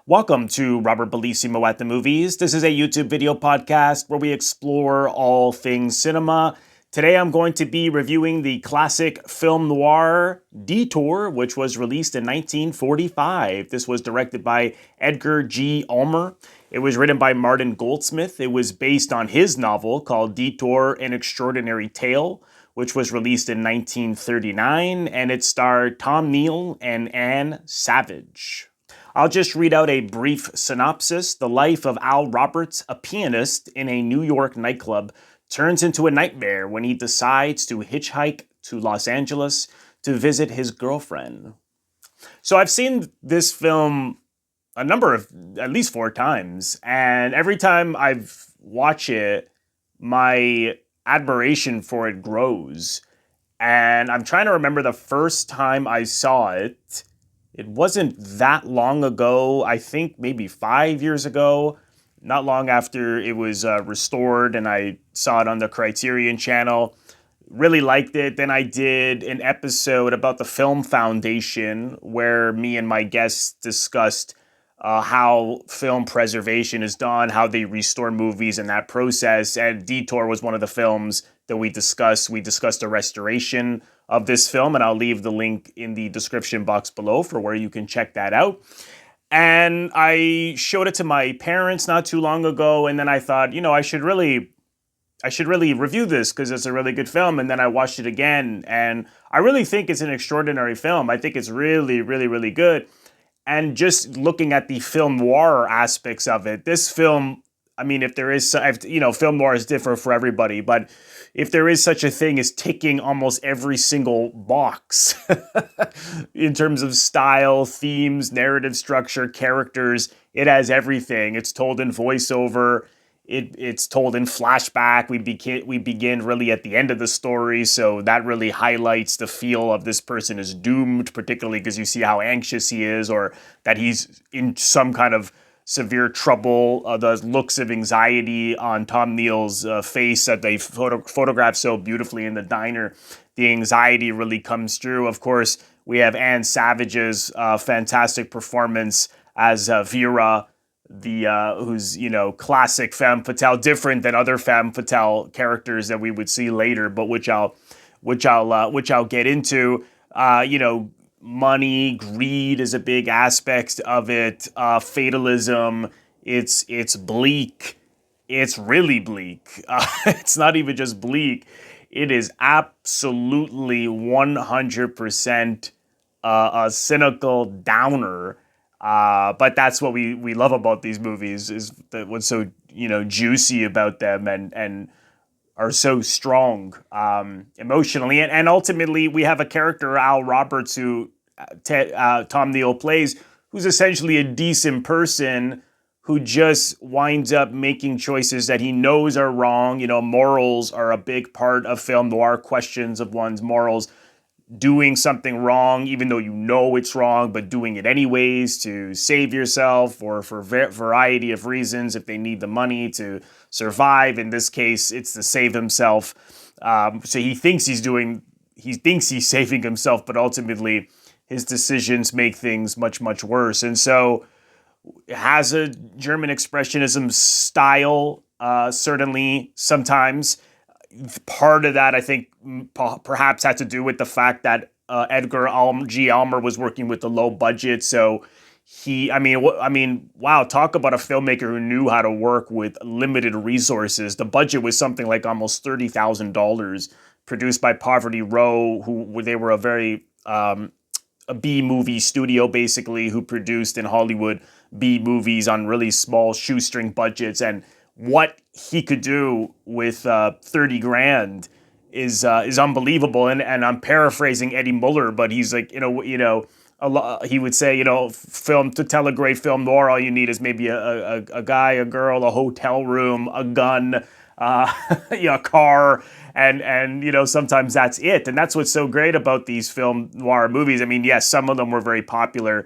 Welcome to Robert Bellissimo at the Movies. This is a YouTube video podcast where we explore all things cinema. Today I'm going to be reviewing the classic film noir DETOUR, which was released in 1945. This was directed by Edgar G. Ulmer. It was written by Martin Goldsmith. It was based on his novel called DETOUR, An Extraordinary Tale, which was released in 1939, and it starred Tom Neal and Anne Savage. I'll just read out a brief synopsis. The life of Al Roberts, a pianist in a New York nightclub, turns into a nightmare when he decides to hitchhike to Los Angeles to visit his girlfriend. So I've seen this film a number of, at least 4 times, and every time I've watched it, my admiration for it grows. And I'm trying to remember the first time I saw it. It wasn't that long ago, I think maybe 5 years ago, not long after it was restored, and I saw it on the Criterion channel. Really liked it. Then I did an episode about the Film Foundation where me and my guests discussed how film preservation is done, how they restore movies in that process. And DETOUR was one of the films that we discussed. We discussed the restoration of this film, and I'll leave the link in the description box below for where you can check that out. And I showed it to my parents not too long ago, and then I thought, I should really review this because it's a really good film. And then I watched it again, and I really think it's an extraordinary film. I think it's really, really, really good. And just looking at the film noir aspects of it, this film, if there is, film noir is different for everybody, but if there is such a thing as ticking almost every single box in terms of style, themes, narrative structure, characters, it has everything. It's told in voiceover. It's told in flashback. We begin really at the end of the story, so that really highlights the feel of this person is doomed, particularly because you see how anxious he is, or that he's in some kind of severe trouble. The looks of anxiety on Tom Neal's face that they photograph so beautifully in the diner, the anxiety really comes through. Of course, we have Anne Savage's fantastic performance as Vera, who's classic femme fatale, different than other femme fatale characters that we would see later, but which I'll get into. Money, greed is a big aspect of it. Fatalism. It's bleak. It's really bleak. It's not even just bleak. It is absolutely 100% a cynical downer. But that's what we love about these movies, is that what's so juicy about them and are so strong emotionally, and ultimately we have a character, Al Roberts, who Tom Neal plays, who's essentially a decent person who just winds up making choices that he knows are wrong. Morals are a big part of film noir, questions of one's morals. Doing something wrong, even though you know it's wrong, but doing it anyways to save yourself or for a variety of reasons, if they need the money to survive. In this case, it's to save himself. So he thinks he's saving himself, but ultimately his decisions make things much, much worse. And so it has a German expressionism style, certainly sometimes. Part of that, I think, perhaps had to do with the fact that Edgar G. Ulmer was working with a low budget. So wow, talk about a filmmaker who knew how to work with limited resources. The budget was something like almost $30,000, produced by Poverty Row, they were a very a B-movie studio, basically, who produced in Hollywood B-movies on really small shoestring budgets. And what he could do with 30 grand is unbelievable. And I'm paraphrasing Eddie Muller, but he's like, he would say, film to tell a great film noir, all you need is maybe a guy, a girl, a hotel room, a gun, a car, and sometimes that's it. And that's what's so great about these film noir movies. Yes, some of them were very popular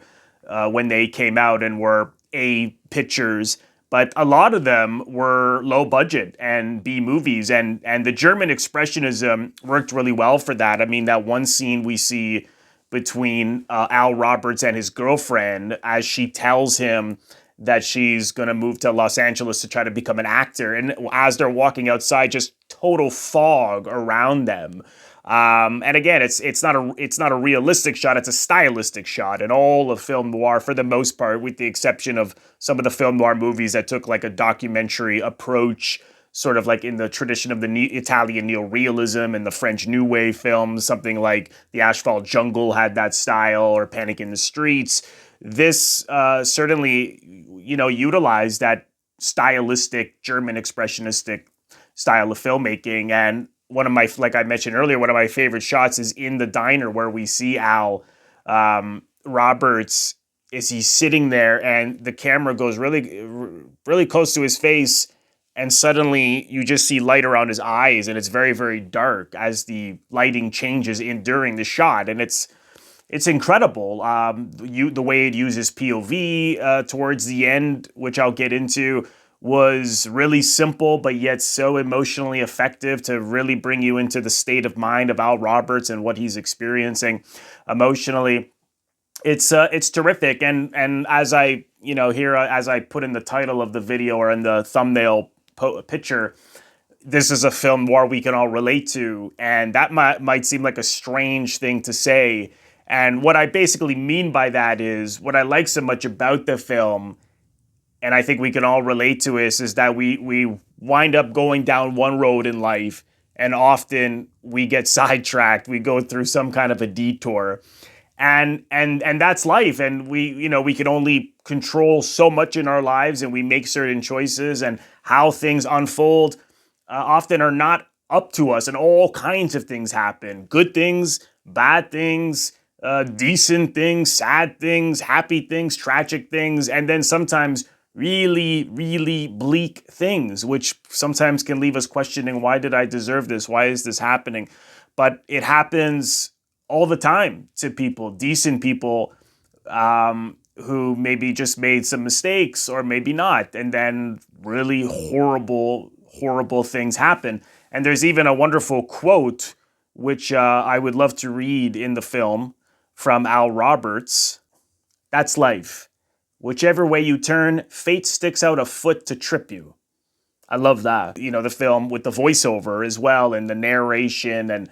when they came out and were A pictures, but a lot of them were low budget and B movies, and the German expressionism worked really well for that. That one scene we see between Al Roberts and his girlfriend as she tells him that she's going to move to Los Angeles to try to become an actor. And as they're walking outside, just total fog around them. And again, it's not a realistic shot. It's a stylistic shot. And all of film noir, for the most part, with the exception of some of the film noir movies that took like a documentary approach, sort of like in the tradition of the Italian neorealism and the French New Wave films, something like The Asphalt Jungle had that style, or Panic in the Streets. This certainly, utilized that stylistic German expressionistic style of filmmaking. And one of my, like I mentioned earlier, one of my favorite shots is in the diner where we see Al Roberts as he's sitting there and the camera goes really, really close to his face. And suddenly you just see light around his eyes, and it's very, very dark as the lighting changes during the shot. And it's incredible. The way it uses POV towards the end, which I'll get into, was really simple, but yet so emotionally effective to really bring you into the state of mind of Al Roberts and what he's experiencing emotionally. It's terrific. And as I, here, as I put in the title of the video or in the thumbnail picture, this is a film noir we can all relate to. And that might seem like a strange thing to say. And what I basically mean by that is what I like so much about the film, and I think we can all relate to this, is that we wind up going down one road in life, and often we get sidetracked. We go through some kind of a detour, and that's life. And we can only control so much in our lives, and we make certain choices, and how things unfold often are not up to us. And all kinds of things happen: good things, bad things, decent things, sad things, happy things, tragic things, and then sometimes really, really bleak things, which sometimes can leave us questioning, why did I deserve this? Why is this happening? But it happens all the time to people, decent people, who maybe just made some mistakes or maybe not. And then really horrible, horrible things happen. And there's even a wonderful quote, which I would love to read in the film, from Al Roberts. "That's life. Whichever way you turn, fate sticks out a foot to trip you." I love that. The film with the voiceover as well, and the narration,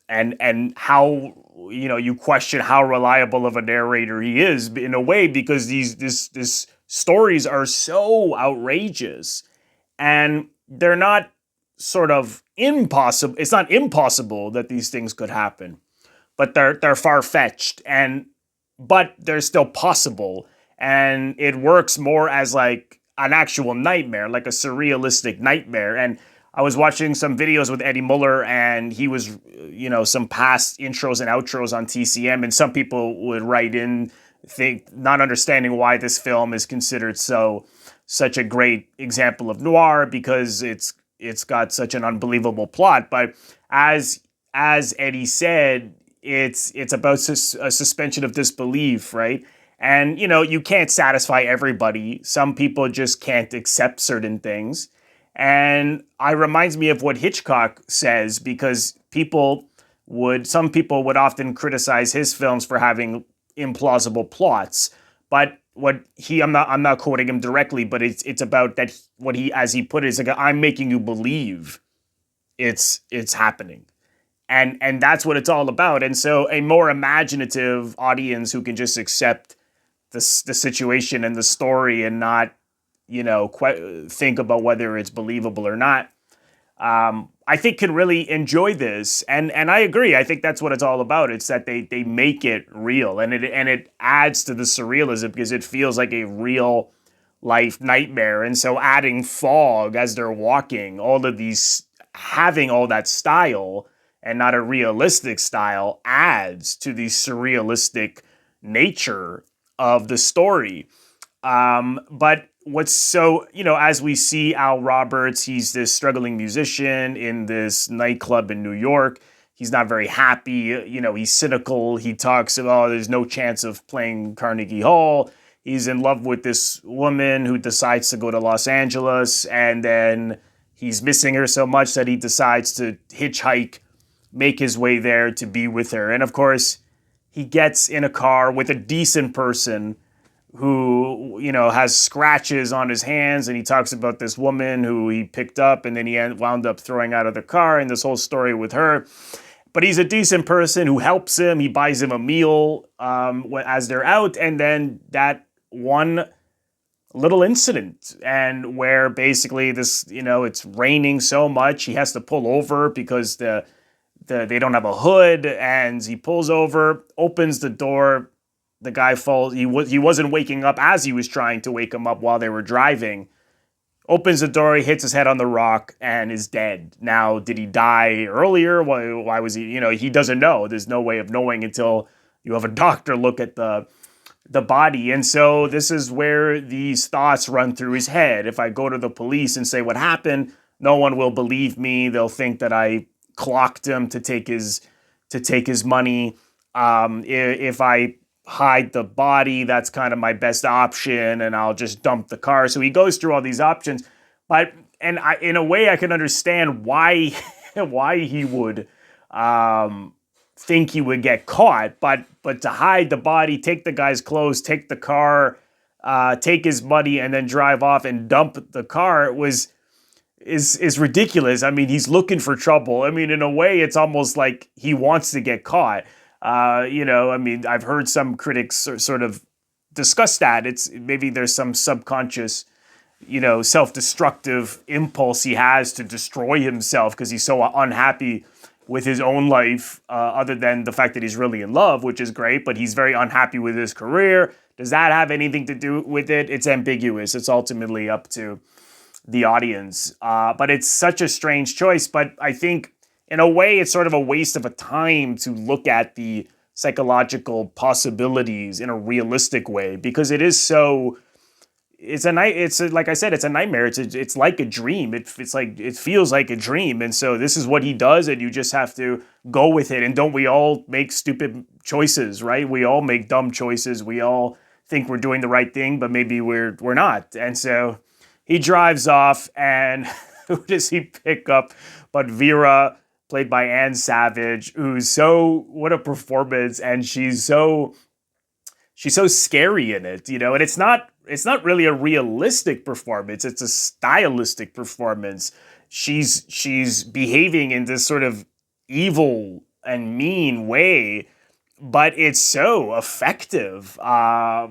and how, you question how reliable of a narrator he is in a way, because these stories are so outrageous, and they're not sort of impossible. It's not impossible that these things could happen, but they're far-fetched, but they're still possible. And it works more as like an actual nightmare, like a surrealistic nightmare. And I was watching some videos with Eddie Muller, and he was, some past intros and outros on TCM, and some people would write in, not understanding why this film is considered such a great example of noir, because it's got such an unbelievable plot. But as Eddie said, it's about a suspension of disbelief, right? And, you can't satisfy everybody. Some people just can't accept certain things. And it reminds me of what Hitchcock says, because some people would often criticize his films for having implausible plots. But I'm not quoting him directly, but it's about that as he put it, it's like, I'm making you believe it's happening. And that's what it's all about. And so a more imaginative audience who can just accept the situation and the story and not, think about whether it's believable or not, I think can really enjoy this. And I agree. I think that's what it's all about. It's that they make it real, and it adds to the surrealism, because it feels like a real life nightmare. And so adding fog as they're walking, all of these, having all that style and not a realistic style, adds to the surrealistic nature of the story. But what's so, as we see Al Roberts, he's this struggling musician in this nightclub in New York. He's not very happy. He's cynical. He talks about, there's no chance of playing Carnegie Hall. He's in love with this woman who decides to go to Los Angeles, and then he's missing her so much that he decides to hitchhike, make his way there to be with her. And of course, he gets in a car with a decent person who, has scratches on his hands, and he talks about this woman who he picked up and then he wound up throwing out of the car, and this whole story with her. But he's a decent person who helps him. He buys him a meal as they're out, and then that one little incident, and where basically this, it's raining so much he has to pull over because they don't have a hood, and he pulls over, opens the door. The guy falls. He wasn't waking up as he was trying to wake him up while they were driving. Opens the door, he hits his head on the rock, and is dead. Now, did he die earlier? Why was he? He doesn't know. There's no way of knowing until you have a doctor look at the body. And so this is where these thoughts run through his head. If I go to the police and say what happened, no one will believe me. They'll think that I clocked him to take his money. If I hide the body, that's kind of my best option, and I'll just dump the car. So he goes through all these options, in a way I can understand why he would think he would get caught, but to hide the body, take the guy's clothes, take the car, take his money, and then drive off and dump the car is ridiculous. I mean, he's looking for trouble. I mean, in a way, it's almost like he wants to get caught. I've heard some critics sort of discuss that. Maybe there's some subconscious, self-destructive impulse he has to destroy himself because he's so unhappy with his own life, other than the fact that he's really in love, which is great, but he's very unhappy with his career. Does that have anything to do with it? It's ambiguous. It's ultimately up to the audience. But it's such a strange choice. But I think in a way, it's sort of a waste of a time to look at the psychological possibilities in a realistic way, because it is so. Like I said, it's a nightmare. It's like a dream. It feels like a dream, and so this is what he does, and you just have to go with it. And don't we all make stupid choices, right? We all make dumb choices. We all think we're doing the right thing, but maybe we're not. And so he drives off, and who does he pick up but Vera, played by Anne Savage, what a performance, and she's so scary in it, and it's not really a realistic performance, it's a stylistic performance. She's behaving in this sort of evil and mean way, but it's so effective.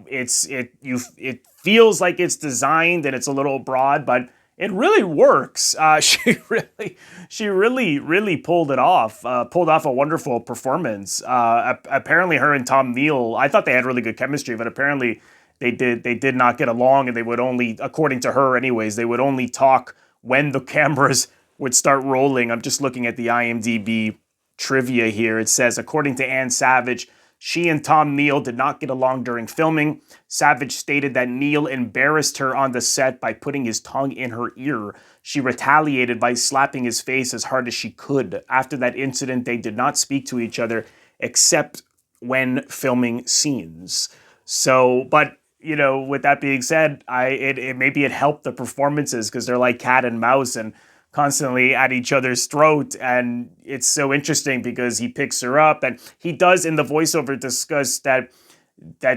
It feels like it's designed and it's a little broad, but it really works. She really pulled it off. Pulled off a wonderful performance. Apparently, her and Tom Neal, I thought they had really good chemistry, but apparently they did not get along, and they would only, according to her, anyways, they would only talk when the cameras would start rolling. I'm just looking at the IMDb trivia here. It says, according to Anne Savage, she and Tom Neal did not get along during filming. Savage stated that Neal embarrassed her on the set by putting his tongue in her ear. She retaliated by slapping his face as hard as she could. After that incident, they did not speak to each other except when filming scenes. So, but, with that being said, maybe it helped the performances because they're like cat and mouse and constantly at each other's throat, and it's so interesting because he picks her up, and he does in the voiceover discuss that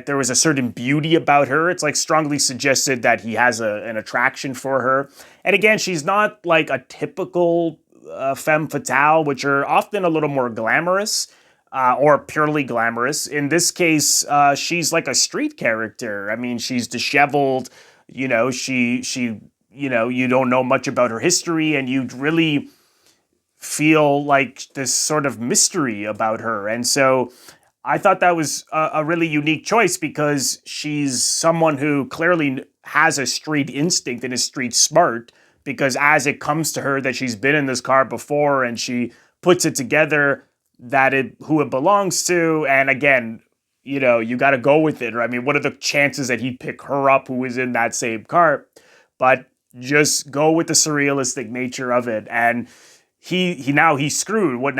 there was a certain beauty about her. It's like strongly suggested that he has an attraction for her. And again, she's not like a typical femme fatale, which are often a little more glamorous or purely glamorous. In this case, she's like a street character. I mean, she's disheveled, she you don't know much about her history, and you really feel like this sort of mystery about her. And so I thought that was a really unique choice because she's someone who clearly has a street instinct and is street smart, because as it comes to her that she's been in this car before and she puts it together who it belongs to. And again, you got to go with it. I mean, what are the chances that he'd pick her up who is in that same car? But just go with the surrealistic nature of it. And he's screwed.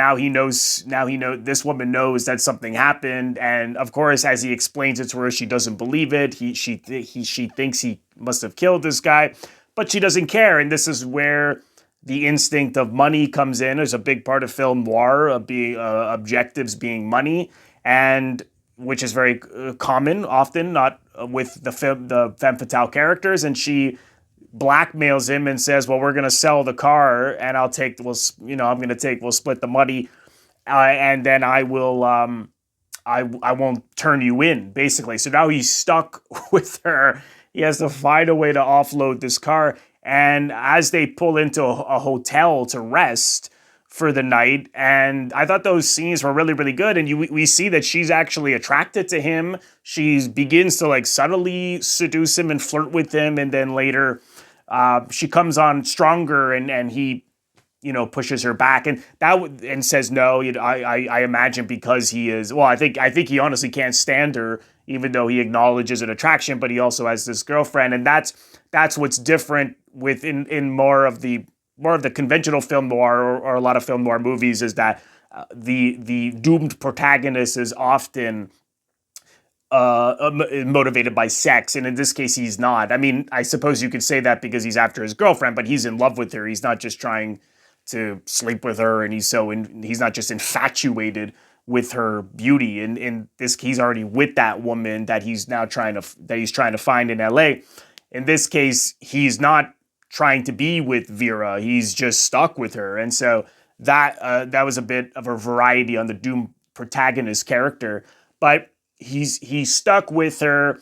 This woman knows that something happened. And of course, as he explains it to her, she doesn't believe it. She thinks he must have killed this guy, but she doesn't care. And this is where the instinct of money comes in. There's a big part of film noir, objectives being money. And which is very common, often not with the femme fatale characters, and she blackmails him and says, "Well, we're gonna sell the car, and we'll split the money, and then I will, I won't turn you in," basically. So now he's stuck with her. He has to find a way to offload this car, and as they pull into a hotel to rest for the night, and I thought those scenes were really, really good. And we see that she's actually attracted to him. She begins to like subtly seduce him and flirt with him, and then later she comes on stronger, and he, pushes her back, and says no. I imagine because he is, well, I think he honestly can't stand her, even though he acknowledges an attraction, but he also has this girlfriend, and that's what's different in more of the conventional film noir, or a lot of film noir movies, is that the doomed protagonist is often motivated by sex, and in this case he's not. I mean, I suppose you could say that because he's after his girlfriend, but he's in love with her. He's not just trying to sleep with her, and he's not just infatuated with her beauty. In this, he's already with that woman that he's trying to find in LA. In this case, he's not trying to be with Vera. He's just stuck with her. And so that was a bit of a variety on the doomed protagonist character. But he's stuck with her.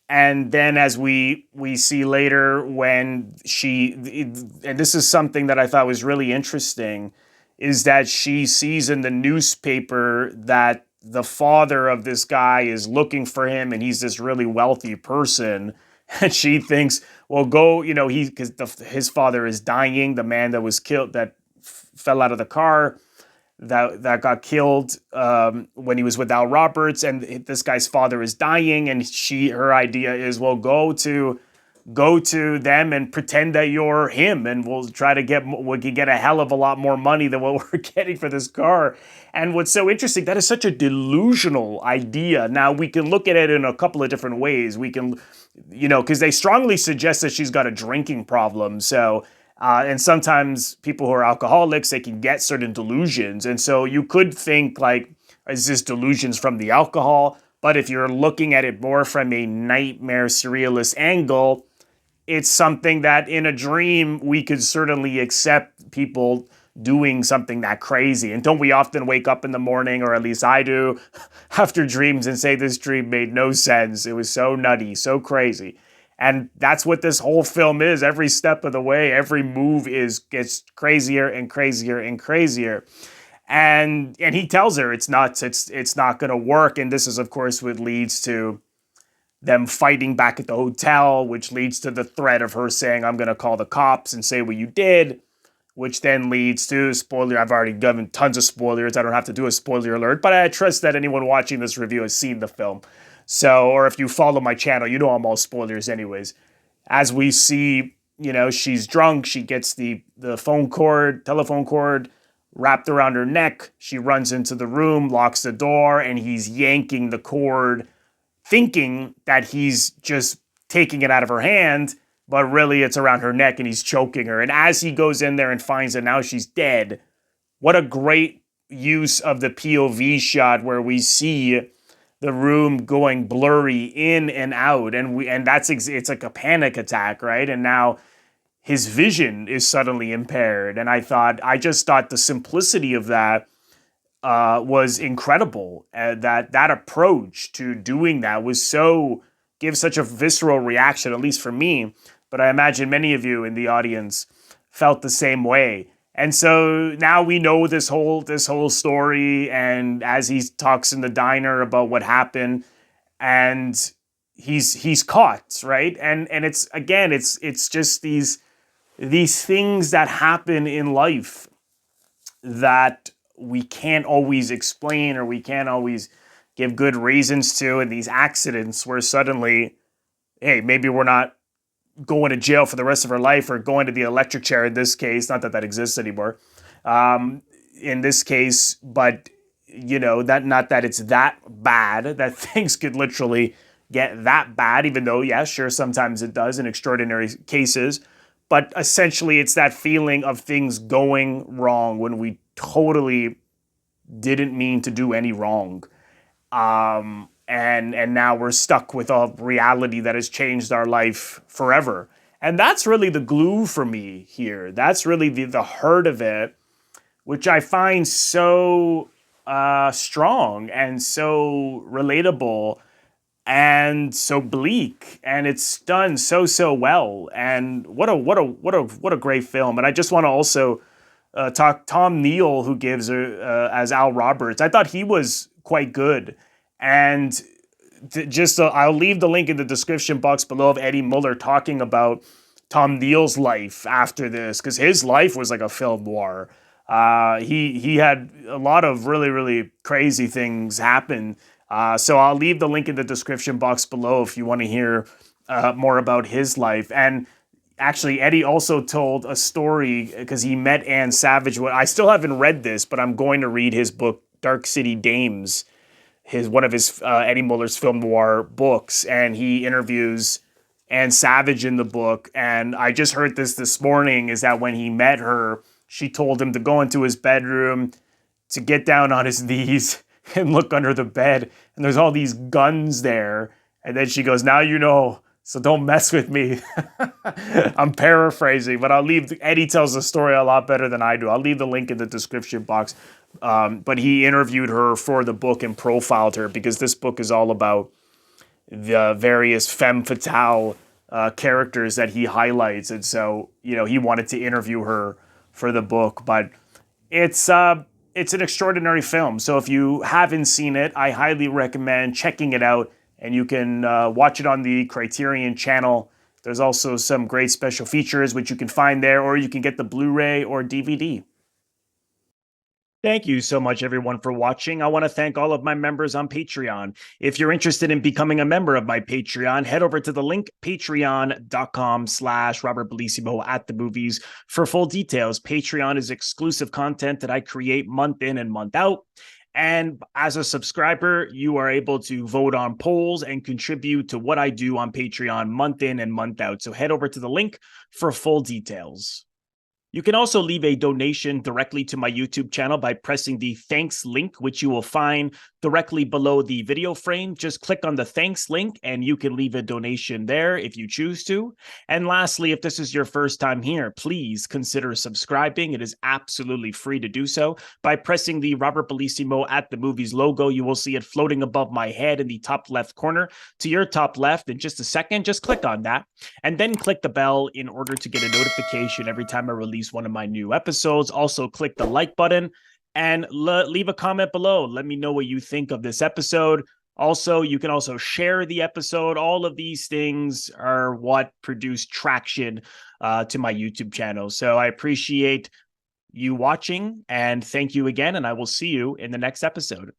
And then as we see later, when and this is something that I thought was really interesting, is that she sees in the newspaper that the father of this guy is looking for him, and he's this really wealthy person. And she thinks, well, go, because his father is dying, the man that was killed, that fell out of the car, that got killed when he was with Al Roberts, and this guy's father is dying, and her idea is, well, go to them and pretend that you're him, and we can get a hell of a lot more money than what we're getting for this car. And what's so interesting, that is such a delusional idea. Now, we can look at it in a couple of different ways. We can, because they strongly suggest that she's got a drinking problem. So, and sometimes people who are alcoholics, they can get certain delusions. And so you could think, like, is this delusions from the alcohol? But if you're looking at it more from a nightmare surrealist angle, it's something that in a dream we could certainly accept people doing something that crazy. And don't we often wake up in the morning, or at least I do, after dreams, and say, this dream made no sense. It was so nutty, so crazy. And that's what this whole film is. Every step of the way, every move gets crazier and crazier and crazier. And he tells her it's not going to work. And this is, of course, what leads to them fighting back at the hotel, which leads to the threat of her saying, I'm going to call the cops and say what you did, which then leads to, spoiler, I've already given tons of spoilers. I don't have to do a spoiler alert, but I trust that anyone watching this review has seen the film. So, or if you follow my channel, you know I'm all spoilers anyways. As we see, she's drunk. She gets the telephone cord wrapped around her neck. She runs into the room, locks the door, and he's yanking the cord, thinking that he's just taking it out of her hand, but really it's around her neck, and he's choking her. And as he goes in there and finds that now she's dead, what a great use of the POV shot, where we see the room going blurry in and out, and it's like a panic attack, right? And now his vision is suddenly impaired. And I just thought the simplicity of that was incredible. That approach to doing that gives such a visceral reaction, at least for me. But I imagine many of you in the audience felt the same way. And so now we know this whole story. And as he talks in the diner about what happened, and he's caught, right? And it's just these things that happen in life that we can't always explain, or we can't always give good reasons to, and these accidents where suddenly, hey, maybe we're not going to jail for the rest of our life, or going to the electric chair in this case, not that exists anymore, in this case, but not that it's that bad, that things could literally get that bad, even though, yeah, sure, sometimes it does in extraordinary cases, but essentially it's that feeling of things going wrong when we totally didn't mean to do any wrong. and now we're stuck with a reality that has changed our life forever. And that's really the glue for me here. That's really the heart of it, which I find so strong and so relatable and so bleak, and it's done so well. And what a great film. And I just want to also talk Tom Neal, who gives as Al Roberts. I thought he was quite good, and I'll leave the link in the description box below of Eddie Muller talking about Tom Neal's life after this, because his life was like a film noir. He had a lot of really crazy things happen. So I'll leave the link in the description box below if you want to hear more about his life. And actually, Eddie also told a story because he met Anne Savage. I still haven't read this, but I'm going to read his book, Dark City Dames, one of his Eddie Muller's film noir books, and he interviews Anne Savage in the book. And I just heard this morning, is that when he met her, she told him to go into his bedroom, to get down on his knees and look under the bed, and there's all these guns there. And then she goes, "Now you know, so don't mess with me." I'm paraphrasing, but Eddie tells the story a lot better than I do. I'll leave the link in the description box. But he interviewed her for the book and profiled her, because this book is all about the various femme fatale characters that he highlights. And so, he wanted to interview her for the book. But it's an extraordinary film. So if you haven't seen it, I highly recommend checking it out. And you can watch it on the Criterion channel. There's also some great special features, which you can find there, or you can get the Blu-ray or DVD. Thank you so much, everyone, for watching. I want to thank all of my members on Patreon. If you're interested in becoming a member of my Patreon, head over to the link, patreon.com/Robert Bellissimo at the movies for full details. Patreon is exclusive content that I create month in and month out. And as a subscriber, you are able to vote on polls and contribute to what I do on Patreon month in and month out. So head over to the link for full details. You can also leave a donation directly to my YouTube channel by pressing the thanks link, which you will find directly below the video frame. Just click on the thanks link and you can leave a donation there if you choose to. And lastly, if this is your first time here, please consider subscribing. It is absolutely free to do so. By pressing the Robert Bellissimo at the movies logo, you will see it floating above my head in the top left corner. To your top left in just a second, just click on that and then click the bell in order to get a notification every time I release one of my new episodes. Also click the like button and leave a comment below. Let me know what you think of this episode. Also, you can also share the episode. All of these things are what produce traction to my YouTube channel. So I appreciate you watching, and thank you again, and I will see you in the next episode.